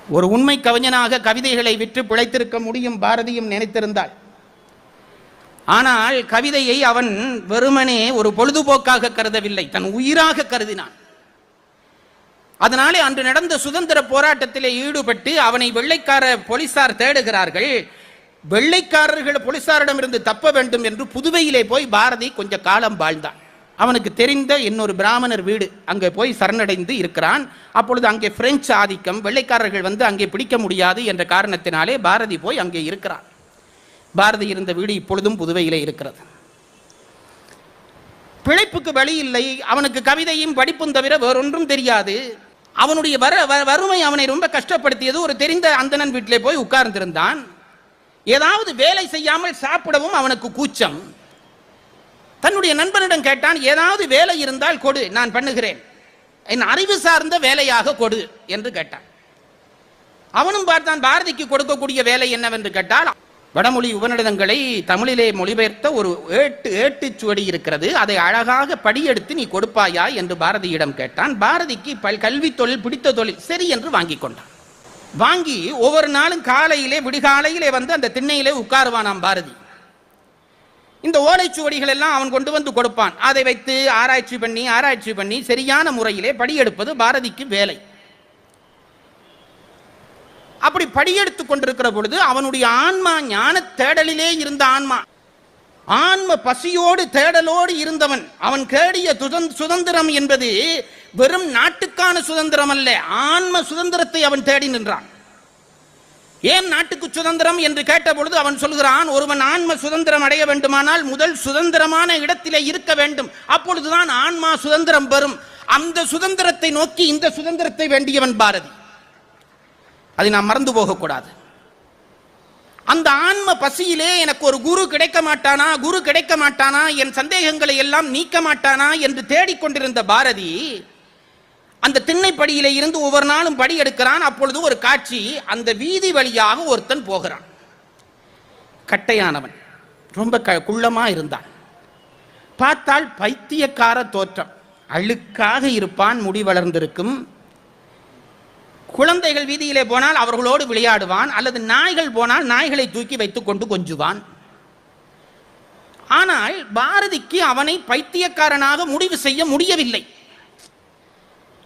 ஒரு உண்மை கவிஞனாக கவிதைகளை விற்று பிழைத்திருக்க முடியும் பாரதியும் நினைத்திருந்தாள். ஆனால் கவிதையை அவன் வெறுமனே ஒரு பொழுதுபோக்காக கருதவில்லை, தன் உயிராக கருதினான். அதனாலே அன்று நடந்த சுதந்திர போராட்டத்திலே ஈடுபட்டு அவனை வெள்ளைக்கார போலீசார் தேடுகிறார்கள். வெள்ளைக்காரர்கள் போலீசாரிடமிருந்து தப்ப வேண்டும் என்று புதுவையிலே போய் பாரதி கொஞ்ச காலம் வாழ்ந்தான். அவனுக்கு தெரிந்த இன்னொரு பிராமணர் வீடு, அங்கே போய் சரணடைந்து இருக்கிறான். அப்பொழுது அங்கே பிரெஞ்சு ஆதிக்கம், வெள்ளைக்காரர்கள் வந்து அங்கே பிடிக்க முடியாது என்ற காரணத்தினாலே பாரதி போய் அங்கே இருக்கிறான். பாரதி இருந்த வீடு இப்பொழுதும் புதுவையிலே இருக்கிறது. பிழைப்புக்கு வழி இல்லை. அவனுக்கு கவிதையும் படிப்பும் தவிர வேறொன்றும் தெரியாது. அவனுடைய வறுமை அவனை ரொம்ப கஷ்டப்படுத்தியது. ஒரு தெரிந்த அந்தணன் வீட்டிலே போய் உட்கார்ந்திருந்தான். ஏதாவது வேலை செய்யாமல் சாப்பிடவும் அவனுக்கு கூச்சம். தன்னுடைய நண்பனிடம் கேட்டான், ஏதாவது வேலை இருந்தால் கொடு, நான் பண்ணுகிறேன், என் அறிவு சார்ந்த வேலையாக கொடு என்று கேட்டான். அவனும் பார்த்தான், பாரதிக்கு கொடுக்கக்கூடிய வேலை என்னவென்று கேட்டால், வடமொழி உபநிடதங்களை தமிழிலே மொழிபெயர்த்த ஒரு ஏட்டுச்சுவடி இருக்கிறது, அதை அழகாக படியெடுத்து நீ கொடுப்பாயா என்று பாரதியிடம் கேட்டான். பாரதிக்கு கல்வி தொழில் பிடித்த தொழில், சரி என்று வாங்கி கொண்டான். வாங்கி ஒவ்வொரு நாளும் காலையிலே விடிகாலையிலே வந்து அந்த திண்ணையிலே உட்காருவானாம் பாரதி. இந்த ஓலைச்சுவடிகள் எல்லாம் அவன் கொண்டு வந்து கொடுப்பான். அதை வைத்து ஆராய்ச்சி பண்ணி சரியான முறையிலே படியெடுப்பது பாரதிக்கு வேலை. அப்படி படியெடுத்துக் கொண்டிருக்கிற பொழுது அவனுடைய ஆன்மா ஞான தேடலிலே இருந்த ஆன்ம பசியோடு தேடலோடு இருந்தவன். அவன் தேடிய சுதந்திரம் என்பது வெறும் நாட்டுக்கான சுதந்திரம் அல்ல, ஆன்ம சுதந்திரத்தை அவன் தேடி நின்றான். ஏன் நாட்டுக்கு சுதந்திரம் என்று கேட்ட பொழுது அவன் சொல்கிறான், ஒருவன் ஆன்ம சுதந்திரம் அடைய வேண்டுமானால் முதல் சுதந்திரமான இடத்திலே இருக்க வேண்டும், அப்பொழுதுதான் ஆன்மா சுதந்திரம் பெறும். அந்த சுதந்திரத்தை நோக்கி இந்த சுதந்திரத்தை வேண்டியவன் பாரதி. அதை நாம் மறந்து போகக்கூடாது. அந்த ஆன்ம பசியிலே எனக்கு ஒரு குரு கிடைக்க மாட்டானா, என் சந்தேகங்களை எல்லாம் நீக்க மாட்டானா என்று தேடிக்கொண்டிருந்த பாரதி அந்த திண்ணைப்படியிலே இருந்து ஒவ்வொரு நாளும் படி எடுக்கிறான். அப்பொழுது ஒரு காட்சி, அந்த வீதி வழியாக ஒருத்தன் போகிறான். கட்டையானவன், ரொம்ப குள்ளமா இருந்தான். பார்த்தால் பைத்தியக்கார தோற்றம், அழுக்காக இருப்பான், முடி வளர்ந்திருக்கும். குழந்தைகள் வீதியிலே போனால் அவர்களோடு விளையாடுவான், அல்லது நாய்கள் போனால் நாய்களை தூக்கி வைத்துக் கொண்டு கொஞ்சுவான். ஆனால் பாரதிக்கு அவனை பைத்தியக்காரனாக முடிவு செய்ய முடியவில்லை.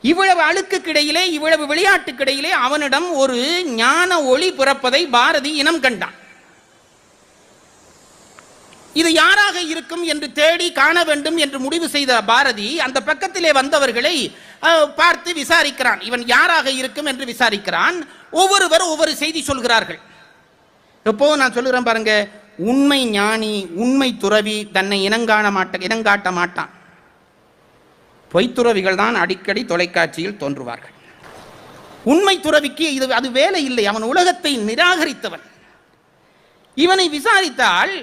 இவ்வளவு அழுக்குக்கிடையிலே, இவ்வளவு விளையாட்டுக்கிடையிலே அவனிடம் ஒரு ஞான ஒளி பிறப்பதை பாரதி இனம் கண்டான். இது யாராக இருக்கும் என்று தேடி காண வேண்டும் என்று முடிவு செய்த பாரதி அந்த பக்கத்திலே வந்தவர்களை பார்த்து விசாரிக்கிறான். இவன் யாராக இருக்கும் என்று விசாரிக்கிறான். ஒவ்வொருவர் ஒவ்வொரு செய்தி சொல்கிறார்கள். எப்போ நான் சொல்லுறேன் பாருங்க, உண்மை ஞானி, உண்மை துறவி தன்னை இனங்காட்ட மாட்டான். பொய்த்துறவிகள் தான் அடிக்கடி தொலைக்காட்சியில் தோன்றுவார்கள். உண்மை துறவிக்கு அது வேலை இல்லை, அவன் உலகத்தை நிராகரித்தவன். இவனை விசாரித்தால்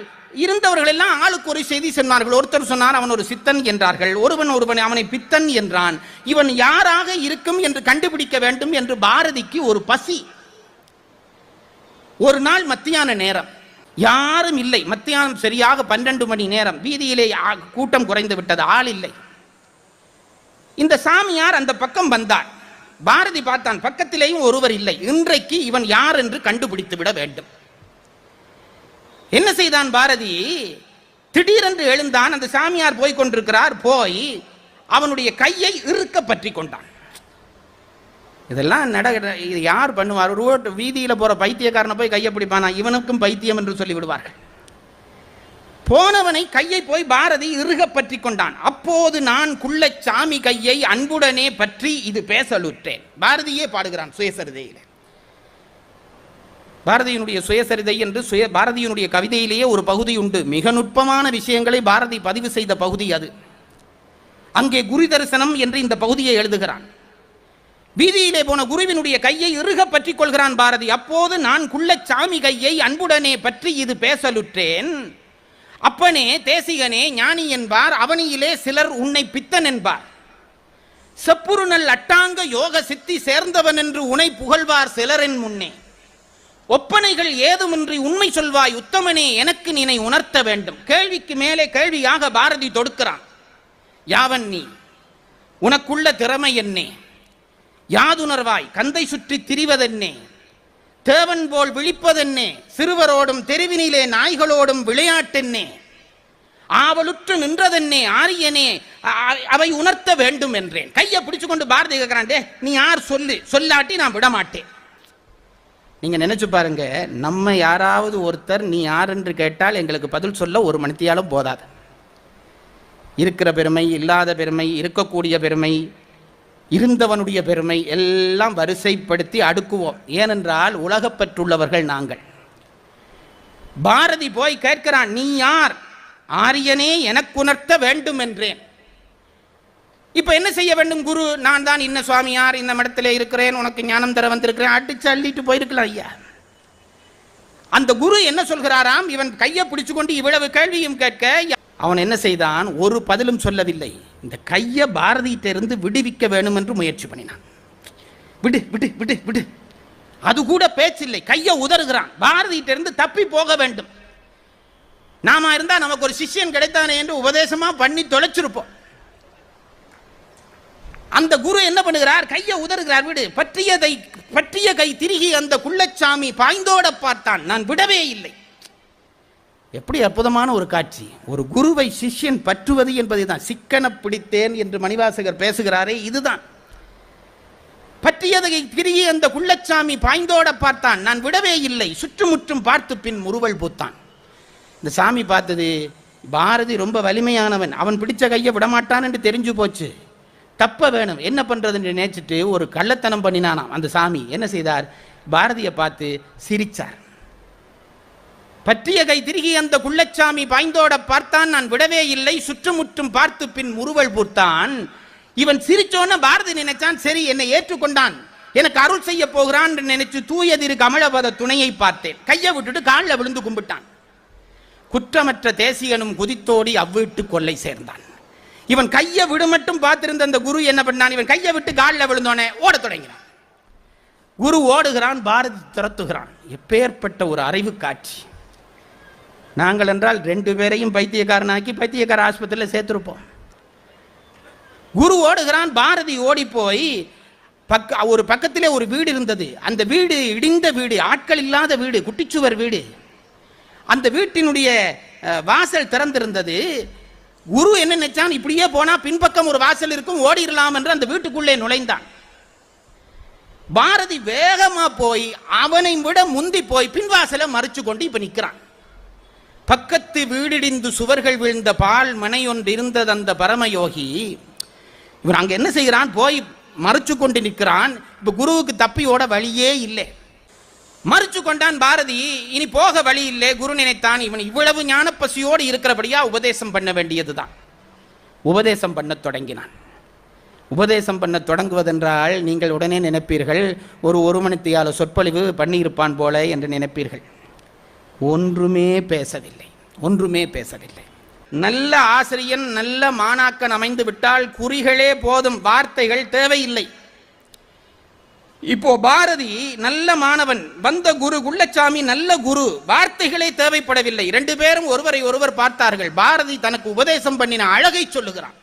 இருந்தவர்கள் எல்லாம் ஆளுக்கு ஒரு செய்தி சொன்னார்கள். ஒருத்தர் சொன்னார் அவன் ஒரு சித்தன் என்றார்கள், ஒருவன் அவனை பித்தன் என்றான். இவன் யாராக இருக்கும் என்று கண்டுபிடிக்க வேண்டும் என்று பாரதிக்கு ஒரு பசி. ஒரு நாள் மத்தியான நேரம், யாரும் இல்லை. மத்தியானம் சரியாக 12 மணி நேரம். வீதியிலே கூட்டம் குறைந்து விட்டது, ஆள் இல்லை. இந்த சாமியார் அந்த பக்கம் வந்தார். பாரதி பார்த்தான், பக்கத்திலேயும் ஒருவர் இல்லை. இன்றைக்கு இவன் யார் என்று கண்டுபிடித்து விட வேண்டும். என்ன செய்தான் பாரதி? திடீரென்று எழுந்தான். அந்த சாமியார் போய் கொண்டிருக்கிறார். போய் அவனுடைய கையை இறுக்க பற்றி கொண்டான். இதெல்லாம் இது யார் பண்ணுவார்? ரோட்டு வீதியில போற பைத்தியக்காரனை போய் கையை பிடிப்பானா? இவனுக்கும் பைத்தியம் என்று சொல்லி விடுவார்கள். போனவனை கையை போய் பாரதி இறுக பற்றி கொண்டான். அப்போது நான் குள்ள சாமி கையை அன்புடனே பற்றி இது பேசலுற்றேன். பாரதியே பாடுகிறான் சுயசரிதையில. பாரதியினுடைய சுயசரிதை என்று பாரதியினுடைய கவிதையிலேயே ஒரு பகுதி உண்டு. மிக நுட்பமான விஷயங்களை பாரதி பதிவு செய்த பகுதி அது. அங்கே குரு தரிசனம் என்று இந்த பகுதியை எழுதுகிறான். வீதியிலே போன குருவினுடைய கையை இறுக பற்றி கொள்கிறான் பாரதி. அப்போது நான் குள்ள சாமி கையை அன்புடனே பற்றி இது பேசலுற்றேன். அப்பனே தேசிகனே ஞானி என்பார், அவனியிலே சிலர் உன்னை பித்தன் என்பார். செப்புருநல் அட்டாங்க யோக சித்தி சேர்ந்தவன் என்று உன்னை புகழ்வார் சிலரின் முன்னே. ஒப்பனைகள் ஏதுமின்றி உண்மை சொல்வாய் உத்தமனே, எனக்கு நினை உணர்த்த வேண்டும். கேள்விக்கு மேலே கேள்வியாக பாரதி தொடுக்கிறான். யாவன் நீ? உனக்குள்ள திறமை என்னே? யாதுணர்வாய் கந்தை சுற்றி திரிவதென்னே, தேவன் போல் விழிப்பதென்னே, சிறுவரோடும் தெருவினிலே நாய்களோடும் விளையாட்டென்னே, ஆவலுற்று நின்றதென்னே ஆரியனே அவை உணர்த்த வேண்டும் என்றேன். கையை பிடிச்சு கொண்டு பாரதி கேட்கிறான், டே நீ யார் சொல்லு, சொல்லாட்டி நான் விட மாட்டேன். நீங்க நினைச்சு பாருங்க, நம்ம யாராவது ஒருத்தர் நீ யார் என்று கேட்டால் எங்களுக்கு பதில் சொல்ல ஒரு மணித்தியாலும் போதாது. இருக்கிற பெருமை, இல்லாத பெருமை, இருக்கக்கூடிய பெருமை, இருந்தவனுடைய பெருமை எல்லாம் வரிசைப்படுத்தி அடுக்குவோம். ஏனென்றால் உலகப்பற்றுள்ளவர்கள் நாங்கள். பாரதி போய் கேட்கிறான், நீ யார்? ஆரியனே எனக்கு உணர்த்த வேண்டும் என்றேன். இப்ப என்ன செய்ய வேண்டும் குரு? நான் தான் இன்ன சுவாமியார், இந்த மடத்திலே இருக்கிறேன், உனக்கு ஞானம் தர வந்திருக்கிறேன், அடிச்சு அள்ளிட்டு போயிருக்கலாம் ஐயா. அந்த குரு என்ன சொல்கிறாராம், இவன் கையை பிடிச்சு கொண்டு இவ்வளவு கேள்வியும் கேட்க அவன் என்ன செய்தான்? ஒரு பதிலும் சொல்லவில்லை. இந்த கையை பாரதியிட்ட இருந்து விடுவிக்க வேண்டும் என்று முயற்சி பண்ணினான். விடு விடு விடு விடு, அது கூட பேச்சில்லை. கையை உதறுகிறான். பாரதியிட்ட இருந்து தப்பி போக வேண்டும். நாம இருந்தா நமக்கு ஒரு சிஷ்யன் கிடைத்தானே என்று உபதேசமா பண்ணி தொலைச்சிருப்போம். அந்த குரு என்ன பண்ணுகிறார்? கையை உதறுகிறார். விடு. பற்றிய கை திருகி அந்த குள்ளச்சாமி பாய்ந்தோட பார்த்தான். நான் விடவே இல்லை. எப்படி அற்புதமான ஒரு காட்சி! ஒரு குருவை சிஷ்யன் பற்றுவது என்பதுதான். சிக்கன பிடித்தேன் என்று மணிவாசகர் பேசுகிறாரே, இதுதான். பற்றியதை திருகி அந்த குள்ளச்சாமி பாய்ந்தோட பார்த்தான். நான் விடவே இல்லை. சுற்றுமுற்றும் பார்த்து பின் முறுவல் பூத்தான். இந்த சாமி பார்த்தது, பாரதி ரொம்ப வலிமையானவன், அவன் பிடிச்ச கையை விடமாட்டான் என்று தெரிஞ்சு போச்சு. தப்ப வேணும், என்ன பண்றதுன்னு நினைச்சிட்டு ஒரு கள்ளத்தனம் பண்ணினானாம். அந்த சாமி என்ன செய்தார்? பாரதியை பார்த்து சிரிச்சார். பற்றிய கை திருகி அந்த குள்ளச்சாமி பாய்ந்தோட பார்த்தான். நான் விடவே இல்லை. சுற்றுமுற்றும் பார்த்து பின் முறுவல் பூத்தான். இவன் சிரிச்சோன்னு பாரதி நினைச்சான், சரி என்னை ஏற்றுக்கொண்டான், எனக்கு அருள் செய்ய போகிறான் நினைச்சு தூயதிரு கமலபத துணையை பார்த்தேன். கையை விட்டுட்டு காலில் விழுந்து கும்பிட்டான். குற்றமற்ற தேசியனும் குதித்தோடி அவ்வீட்டு கொள்ளை சேர்ந்தான். இவன் கையை விடு மட்டும் பார்த்திருந்த அந்த குரு என்ன பண்ணான்? இவன் கையை விட்டு காலில் விழுந்தோனே ஓட தொடங்கினான். குரு ஓடுகிறான், பாரதி துரத்துகிறான். எப்பேற்பட்ட ஒரு அறிவு காட்சி! நாங்கள் என்றால் 2 பேரையும் பைத்தியக்காரனாக்கி பைத்தியக்கார ஆஸ்பத்திரியில் சேர்த்திருப்போம். குரு ஓடுகிறான், பாரதி ஓடி போய் ஒரு பக்கத்திலே ஒரு வீடு இருந்தது. அந்த வீடு இடிந்த வீடு, ஆட்கள் இல்லாத வீடு, குட்டிச்சுவர் வீடு. அந்த வீட்டினுடைய வாசல் திறந்திருந்தது. குரு என்ன நினைச்சான், இப்படியே போனா பின்பக்கம் ஒரு வாசல் இருக்கும், ஓடிடலாம் என்று அந்த வீட்டுக்குள்ளே நுழைந்தான். பாரதி வேகமா போய் அவனை விட முந்தி போய் பின்வாசலை மறைச்சு கொண்டு இப்ப நிற்கிறான். பக்கத்து வீடிடிந்து சுவர்கள் விழுந்த பால் மனை ஒன்று இருந்தது அந்த பரமயோகி. இவன் அங்க என்ன செய்கிறான்? போய் மறைச்சு கொண்டு நிற்கிறான். இப்ப குருவுக்கு தப்பியோட வழியே இல்லை. மறைச்சு கொண்டான் பாரதி. இனி போக வழி இல்லை. குரு நினைத்தான், இவன் இவ்வளவு ஞான பசியோடு இருக்கிறபடியா உபதேசம் பண்ண வேண்டியதுதான். உபதேசம் பண்ண தொடங்கினான். உபதேசம் பண்ண தொடங்குவதென்றால் நீங்கள் உடனே நினைப்பீர்கள், ஒரு மணித்தியால சொற்பொழிவு பண்ணியிருப்பான் போல என்று நினைப்பீர்கள். ஒன்றுமே பேசவில்லை. ஒன்றுமே பேசவில்லை. நல்ல ஆசிரியன், நல்ல மாணாக்கன் அமைந்து விட்டால் குறிகளே போதும், வார்த்தைகள் தேவையில்லை. இப்போ பாரதி நல்ல மாணவன், வந்த குரு குள்ளச்சாமி நல்ல குரு, வார்த்தைகளே தேவைப்படவில்லை. 2 பேரும் ஒருவரை ஒருவர் பார்த்தார்கள். பாரதி தனக்கு உபதேசம் பண்ணின அழகை சொல்லுகிறான்.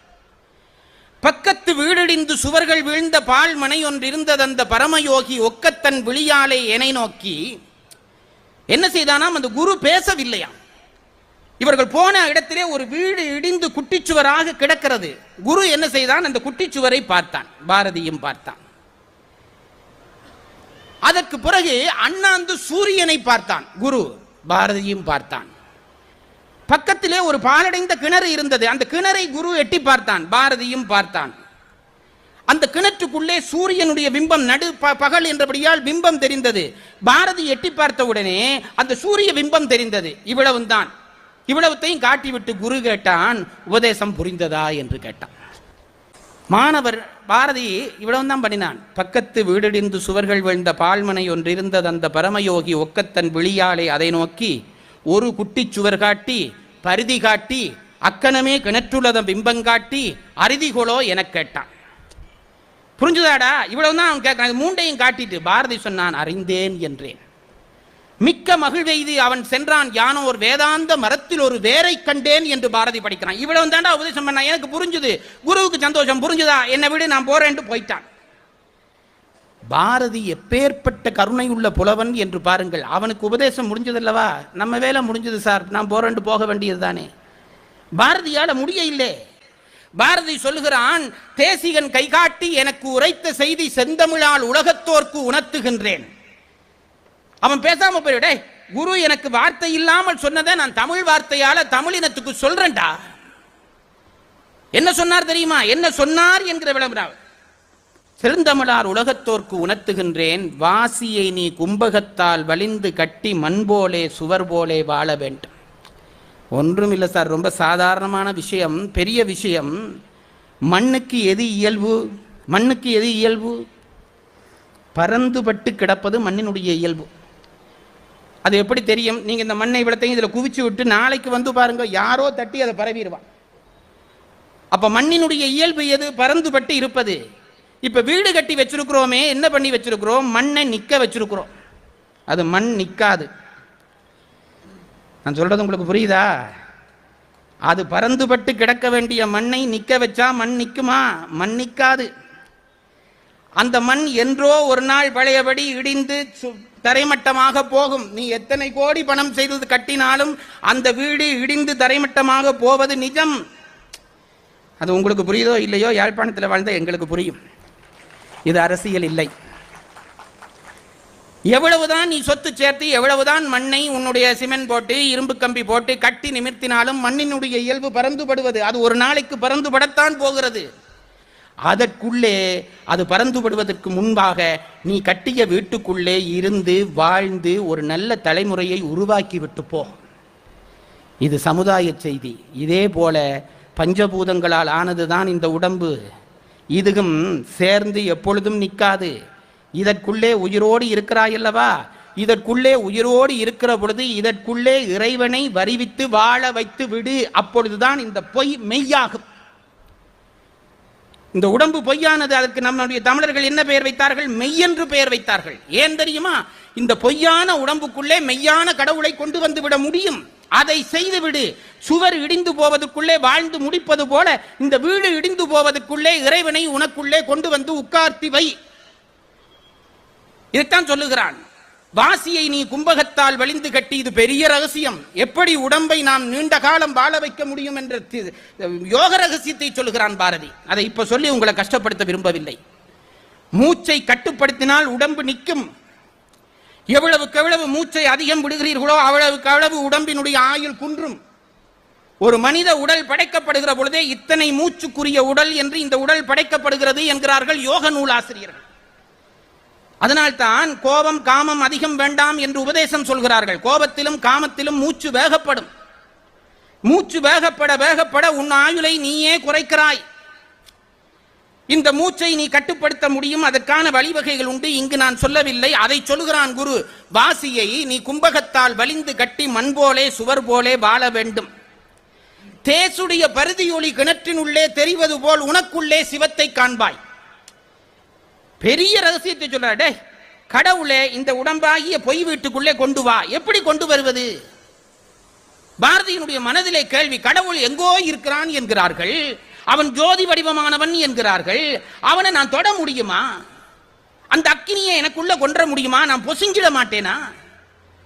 பக்கத்து வீடிடிந்து சுவர்கள் வீழ்ந்த பால் மனை ஒன்று இருந்தது அந்த பரமயோகி ஒக்கத்தன் விழியாலே என்னை நோக்கி. என்ன செய்தானாம்? அந்த குரு பேசவில்லையாம். இவர்கள் போன இடத்திலே ஒரு வீடு இடிந்து குட்டிச்சுவராக கிடக்கிறது. குரு என்ன செய்தான்? அந்த குட்டிச்சுவரை பார்த்தான். பாரதியும் பார்த்தான். அதற்கு பிறகு அண்ணாந்து சூரியனை பார்த்தான். குரு பாரதியும் பார்த்தான். பக்கத்திலே ஒரு பாலடைந்த கிணறு இருந்தது. அந்த கிணறை குரு எட்டி பார்த்தான். பாரதியும் பார்த்தான். அந்த கிணற்றுக்குள்ளே சூரியனுடைய பிம்பம், நடு பகல் என்றபடியால் பிம்பம் தெரிந்தது. பாரதி எட்டி பார்த்த உடனே அந்த சூரிய பிம்பம் தெரிந்தது. இவ்வளவும் தான். இவ்வளவுத்தையும் காட்டிவிட்டு குரு கேட்டான், உபதேசம் புரிந்ததா என்று கேட்டான். மாணவர் பாரதி இவ்வளவு தான் பண்ணினான். பக்கத்து வீடிடிந்து சுவர்கள் விழுந்த பால்மனை ஒன்று இருந்தது அந்த பரமயோகி ஒக்கத்தன் விழியாலே அதை நோக்கி ஒரு குட்டி சுவர் காட்டி பரிதி காட்டி அக்கணமே கிணற்றுள்ளத பிம்பங்காட்டி அரிதிகோளோ என கேட்டான். புரிஞ்சுதாடா? இவ்வளவு தான் அவன் கேட்கிறான். 3ஐயும் காட்டிட்டு பாரதி சொன்னான், அறிந்தேன் என்றேன். மிக்க மகிழ்வெய்து அவன் சென்றான், யானோர் வேதாந்த மரத்தில் ஒரு வேரை கண்டேன் என்று பாரதி படிக்கிறான். இவ்வளவு தாண்டா உபதேசம் பண்ணான். எனக்கு புரிஞ்சுது. குருவுக்கு சந்தோஷம். புரிஞ்சுதா? என்னை விடு, நான் போறேன்ட்டு போயிட்டான். பாரதி எப்பேற்பட்ட கருணை உள்ள புலவன் என்று பாருங்கள். அவனுக்கு உபதேசம் முடிஞ்சதல்லவா, நம்ம வேலை முடிஞ்சது சார், நான் போக வேண்டியது தானே. பாரதியால முடிய இல்லை. பாரதி சொல்லுகிறான், தேசிகன் கைகாட்டி எனக்கு உரைத்த செய்தி செந்தமிழால் உலகத்தோர்க்கு உணர்த்துகின்றேன். அவன் பேசாம போய்விட, குரு எனக்கு வார்த்தை இல்லாமல் சொன்னதை நான் தமிழ் வார்த்தையால தமிழினத்துக்கு சொல்றேன்டா. என்ன சொன்னார் தெரியுமா? என்ன சொன்னார் என்கிற விளம்பரம். செழுந்தமிழார் உலகத்தோர்க்கு உணர்த்துகின்றேன், வாசியை நீ கும்பகத்தால் வலிந்து கட்டி மண்போலே சுவர் போலே வாழ வேண்டும். ஒன்றும் இல்லை சார், ரொம்ப சாதாரணமான விஷயம், பெரிய விஷயம். மண்ணுக்கு எது இயல்பு? மண்ணுக்கு எது இயல்பு? பரந்துபட்டு கிடப்பது மண்ணினுடைய இயல்பு. அது எப்படி தெரியும்? நீங்க இந்த மண்ணை இவ்வளத்தையும் இதில் குவிச்சு விட்டு நாளைக்கு வந்து பாருங்க, யாரோ தட்டி அதை பரவிடுவான். அப்ப மண்ணினுடைய இயல்பு எது? பரந்துபட்டு இருப்பது. இப்ப வீடு கட்டி வச்சிருக்கிறோமே, என்ன பண்ணி வச்சிருக்கிறோம்? மண்ணை நிக்க வச்சிருக்கிறோம். அது மண் நிக்காது. நான் சொல்றது உங்களுக்கு புரியுதா? அது பரந்துபட்டு கிடக்க வேண்டிய மண்ணை நிக்க வச்சா மண் நிக்குமா? மண் நிக்காது. அந்த மண் என்றோ ஒரு நாள் பழையபடி இடிந்து தரைமட்டமாக போகும். நீ எத்தனை கோடி பணம் செய்து கட்டினாலும் அந்த வீடு இடிந்து தரைமட்டமாக போவது நிஜம். அது உங்களுக்கு புரியுதோ இல்லையோ, யாழ்ப்பாணத்தில் வாழ்ந்த எங்களுக்கு புரியும். இது அரசியல் இல்லை. எவ்வளவுதான் நீ சொத்து சேர்த்து, எவ்வளவுதான் மண்ணை உன்னுடைய சிமெண்ட் போட்டு இரும்பு கம்பி போட்டு கட்டி நிமிர்த்தினாலும் மண்ணினுடைய இயல்பு பறந்துபடுவது. அது ஒரு நாளைக்கு பறந்துபடத்தான் போகிறது. அதற்குள்ளே அது பறந்துபடுவதற்கு முன்பாக நீ கட்டிய வீட்டுக்குள்ளே இருந்து வாழ்ந்து ஒரு நல்ல தலைமுறையை உருவாக்கி விட்டு போ. இது சமுதாய செய்தி. இதே போல பஞ்சபூதங்களால் ஆனதுதான் இந்த உடம்பு. இதுவும் சேர்ந்து எப்பொழுதும் நிற்காது. இதற்குள்ளே உயிரோடு இருக்கிறாயல்லவா, இதற்குள்ளே உயிரோடு இருக்கிற பொழுது இதற்குள்ளே இறைவனை வருவித்து வாழ வைத்து விடு. அப்பொழுதுதான் இந்த பொய் மெய்யாகும். இந்த உடம்பு பொய்யானது. அதற்கு நம்முடைய தமிழர்கள் என்ன பெயர் வைத்தார்கள்? மெய்யென்று பெயர் வைத்தார்கள். ஏன் தெரியுமா? இந்த பொய்யான உடம்புக்குள்ளே மெய்யான கடவுளை கொண்டு வந்து விட முடியும். அதை செய்துவிடு. சுவர் இடிந்து போவதற்குள்ளே வாழ்ந்து முடிப்பது போல இந்த வீடு இடிந்து போவதற்குள்ளே இறைவனை உனக்குள்ளே கொண்டு வந்து உட்கார்த்தி வை. இதைத்தான் சொல்லுகிறான். வாசியை நீ கும்பகத்தால் வலிந்து கட்டி. இது பெரிய ரகசியம். எப்படி உடம்பை நாம் நீண்ட காலம் வாழ வைக்க முடியும் என்ற யோக ரகசியத்தை சொல்லுகிறான் பாரதி. அதை இப்ப சொல்லி உங்களை கஷ்டப்படுத்த விரும்பவில்லை. மூச்சை கட்டுப்படுத்தினால் உடம்பு நிற்கும். எவ்வளவுக்கு எவ்வளவு மூச்சை அதிகம் விடுகிறீர்களோ அவ்வளவுக்கு அவ்வளவு உடம்பினுடைய ஆயுள் குன்றும். ஒரு மனித உடல் படைக்கப்படுகிற பொழுதே இத்தனை மூச்சுக்குரிய உடல் என்று இந்த உடல் படைக்கப்படுகிறது என்கிறார்கள் யோக நூலாசிரியர்கள். அதனால்தான் கோபம் காமம் அதிகம் வேண்டாம் என்று உபதேசம் சொல்கிறார்கள். கோபத்திலும் காமத்திலும் மூச்சு வேகப்படும். மூச்சு வேகப்பட வேகப்பட உன் ஆயுளை நீயே குறைக்கிறாய். இந்த மூச்சை நீ கட்டுப்படுத்த முடியும். அதற்கான வழிவகைகள் உண்டு, இங்கு நான் சொல்லவில்லை. அதை சொல்லுகிறான் குரு. வாசியை நீ கும்பகத்தால் வலிந்து கட்டி மண்போலே சுவர் போலே வாழ வேண்டும். தேசுடைய பருதியொளி கிணற்றினுள்ளே தெரிவது போல் உனக்குள்ளே சிவத்தை காண்பாய். பெரிய ரகசியத்தை சொல்றாடே. கடவுளே இந்த உடம்பாகிய பொய் வீட்டுக்குள்ளே கொண்டு வா. எப்படி கொண்டு வருவது? பாரதியினுடைய மனதிலே கேள்வி. கடவுள் எங்கோ இருக்கிறான் என்கிறார்கள், அவன் ஜோதி வடிவமானவன் என்கிறார்கள். அவனை நான் தொட முடியுமா? அந்த அக்கினியை எனக்குள்ள கொன்ற முடியுமா? நான் பொசுங்கிட மாட்டேனா?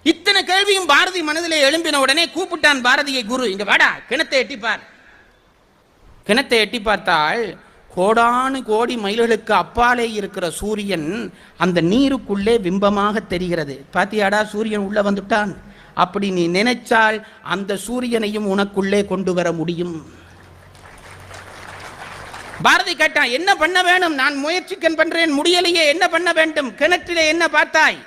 இத்தனை கேள்வியும் பாரதி மனதிலே எழும்பின உடனே கூப்பிட்டான் பாரதியை குரு. இங்க வாடா, கிணத்தை எட்டிப்பார். கிணத்தை எட்டி பார்த்தால் கோடானு கோடி மைல்களுக்கு அப்பாலே இருக்கிற சூரியன் அந்த நீருக்குள்ளே பிம்பமாக தெரிகிறது. பாத்தியாடா, சூரியன் உள்ள வந்துட்டான். அப்படி நீ நினைச்சால் அந்த சூரியனையும் உனக்குள்ளே கொண்டு வர முடியும். பாரதி கேட்டான், என்ன பண்ண வேணும்? நான் முயற்சிக்க பண்றேன், முடியலையே, என்ன பண்ண வேண்டும்? கிணற்றிலே என்ன பார்த்தாய்?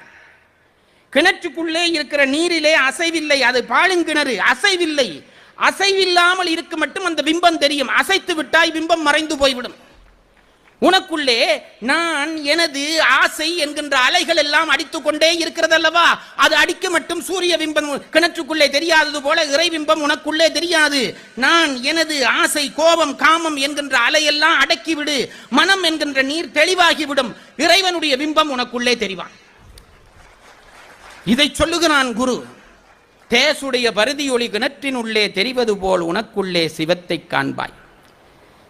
கிணற்றுக்குள்ளே இருக்கிற நீரிலே அசைவில்லை. அது பாழுங்கிணறு, அசைவில்லை. அசைவில்லாமல் இருக்க மட்டும் அந்த பிம்பம் தெரியும். அசைத்து விட்டாய் பிம்பம் மறைந்து போய்விடும். உனக்குள்ளே நான் எனது ஆசை என்கின்ற அலைகள் எல்லாம் அடித்துக் கொண்டே இருக்கிறது அல்லவா? அது அடிக்க மட்டும் சூரிய பிம்பம் கிணற்றுக்குள்ளே தெரியாதது போல இறை பிம்பம் உனக்குள்ளே தெரியாது. நான் எனது ஆசை கோபம் காமம் என்கின்ற அலையெல்லாம் அடக்கிவிடு. மனம் என்கின்ற நீர் தெளிவாகிவிடும். இறைவனுடைய பிம்பம் உனக்குள்ளே தெரிவான். இதை சொல்லுகிறான் குரு. தேசுடைய பருதியொளி கிணற்றினுள்ளே தெரிவது போல் உனக்குள்ளே சிவத்தை காண்பாய்.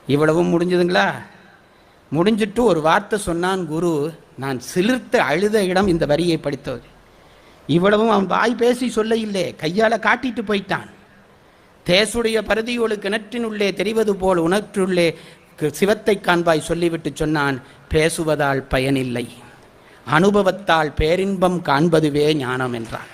இவ்வளவும் முடிஞ்சதுங்களா? முடிஞ்சிட்டு ஒரு வார்த்தை சொன்னான் குரு. நான் சிலிர்த்து அழுத இடம் இந்த வரியை படித்தது. இவ்வளவும் அவன் வாய் பேசி சொல்ல இல்லை, கையால காட்டிட்டு போயிட்டான். தேசுடைய பருதியோடு கிணற்றினுள்ளே தெரிவது போல் உணற்றுள்ளே சிவத்தை காண்பாய் சொல்லிவிட்டு சொன்னான், பேசுவதால் பயனில்லை, அனுபவத்தால் பேரின்பம் காண்பதுவே ஞானம் என்றான்.